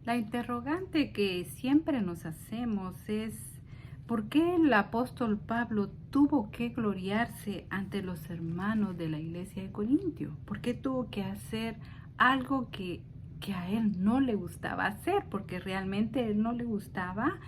La interrogante que siempre nos hacemos es, ¿por qué el apóstol Pablo tuvo que gloriarse ante los hermanos de la iglesia de Corintio? ¿Por qué tuvo que hacer algo que a él no le gustaba hacer? Porque realmente a él no le gustaba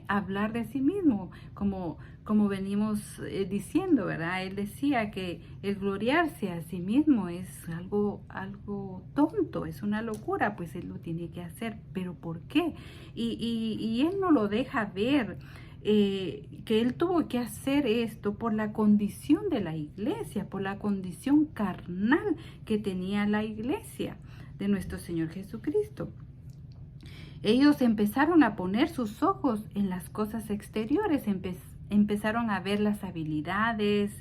hablar de sí mismo, como venimos diciendo, ¿verdad? Él decía que el gloriarse a sí mismo es algo tonto, es una locura, pues él lo tiene que hacer. ¿Pero por qué? Y él no lo deja ver. Que él tuvo que hacer esto por la condición de la iglesia, por la condición carnal que tenía la iglesia de nuestro Señor Jesucristo. Ellos empezaron a poner sus ojos en las cosas exteriores, empezaron a ver las habilidades,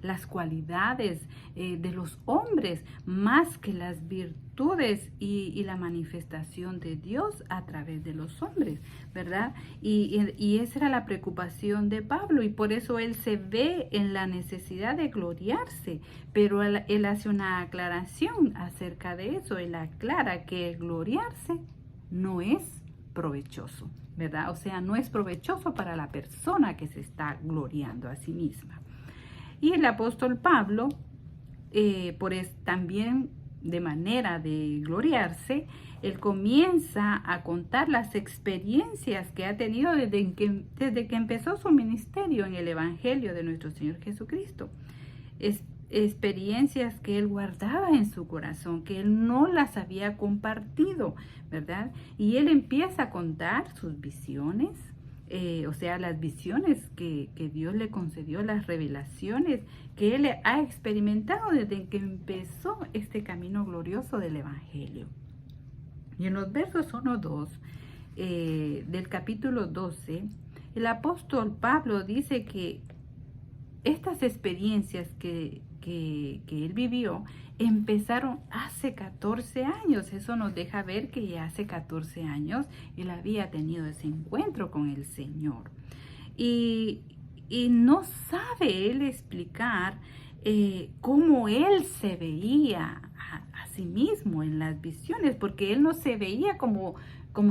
las cualidades de los hombres, más que las virtudes y la manifestación de Dios a través de los hombres, ¿verdad? Y esa era la preocupación de Pablo, y por eso él se ve en la necesidad de gloriarse, pero él hace una aclaración acerca de eso. Él aclara que gloriarse no es provechoso, ¿verdad? O sea, no es provechoso para la persona que se está gloriando a sí misma. Y el apóstol Pablo, también de manera de gloriarse, él comienza a contar las experiencias que ha tenido desde que empezó su ministerio en el Evangelio de nuestro Señor Jesucristo. Experiencias que él guardaba en su corazón, que él no las había compartido, ¿verdad? Y él empieza a contar sus visiones, o sea, las visiones que Dios le concedió, las revelaciones que él ha experimentado desde que empezó este camino glorioso del Evangelio. Y en los versos 1-2 del capítulo 12, el apóstol Pablo dice que estas experiencias que él vivió empezaron hace 14 años. Eso nos deja ver que ya hace 14 años él había tenido ese encuentro con el Señor. Y no sabe él explicar cómo él se veía a sí mismo en las visiones, porque él no se veía como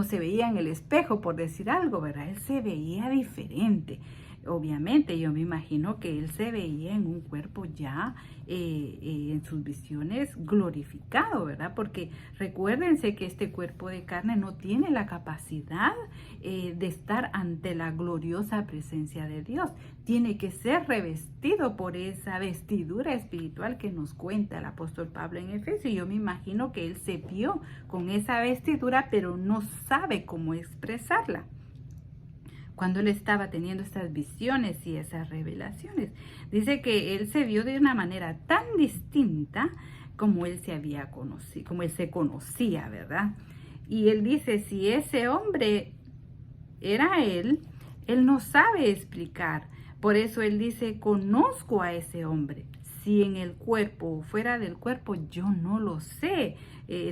se veía en el espejo, por decir algo, ¿verdad? Él se veía diferente. Obviamente, yo me imagino que él se veía en un cuerpo ya en sus visiones glorificado, ¿verdad? Porque recuérdense que este cuerpo de carne no tiene la capacidad de estar ante la gloriosa presencia de Dios. Tiene que ser revestido por esa vestidura espiritual que nos cuenta el apóstol Pablo en Efesios. Yo me imagino que él se vio con esa vestidura, pero no sabe cómo expresarla cuando él estaba teniendo estas visiones y esas revelaciones. Dice que él se vio de una manera tan distinta como él se había conocido, como él se conocía, ¿verdad? Y él dice, si ese hombre era él no sabe explicar. Por eso él dice, conozco a ese hombre. Si en el cuerpo o fuera del cuerpo, yo no lo sé.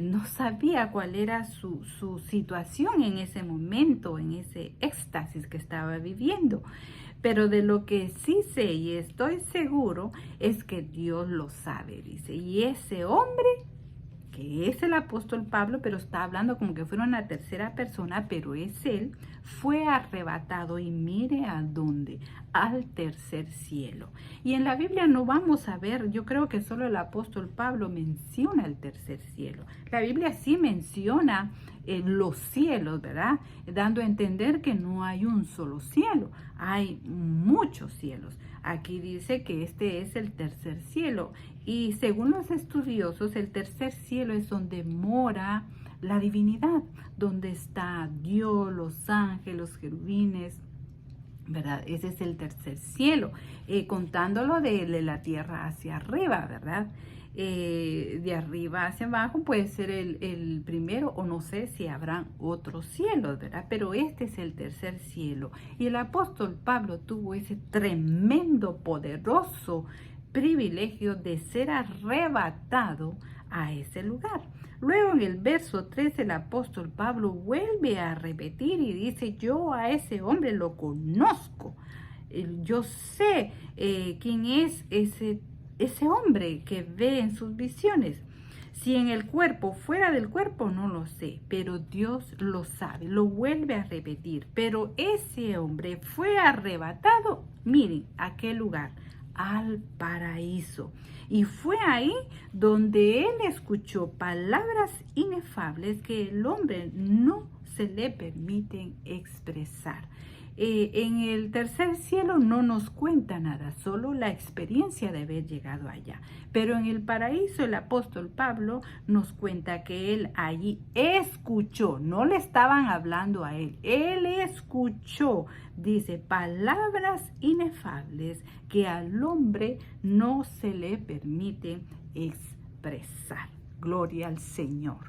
No sabía cuál era su situación en ese momento, en ese éxtasis que estaba viviendo. Pero de lo que sí sé y estoy seguro es que Dios lo sabe, dice. Y ese hombre, que es el apóstol Pablo, pero está hablando como que fuera una tercera persona, pero es él, fue arrebatado, y mire a dónde, al tercer cielo. Y en la Biblia no vamos a ver, yo creo que solo el apóstol Pablo menciona el tercer cielo. La Biblia sí menciona los cielos, ¿verdad? Dando a entender que no hay un solo cielo, hay muchos cielos. Aquí dice que este es el tercer cielo, y según los estudiosos, el tercer cielo es donde mora la divinidad, donde está Dios, los ángeles, los querubines, ¿verdad? Ese es el tercer cielo, contándolo de la tierra hacia arriba, ¿verdad? De arriba hacia abajo puede ser el primero, o no sé si habrán otros cielos, ¿verdad? Pero este es el tercer cielo. Y el apóstol Pablo tuvo ese tremendo, poderoso privilegio de ser arrebatado a ese lugar. Luego en el verso 3 el apóstol Pablo vuelve a repetir y dice, yo a ese hombre lo conozco. Yo sé quién es ese hombre que ve en sus visiones. Si en el cuerpo, fuera del cuerpo, no lo sé, pero Dios lo sabe, lo vuelve a repetir. Pero ese hombre fue arrebatado, miren, ¿a qué lugar? Al paraíso. Y fue ahí donde él escuchó palabras inefables que el hombre no se le permiten expresar. En el tercer cielo no nos cuenta nada, solo la experiencia de haber llegado allá. Pero en el paraíso el apóstol Pablo nos cuenta que él allí escuchó, no le estaban hablando a él escuchó, dice, palabras inefables que al hombre no se le permite expresar. Gloria al Señor.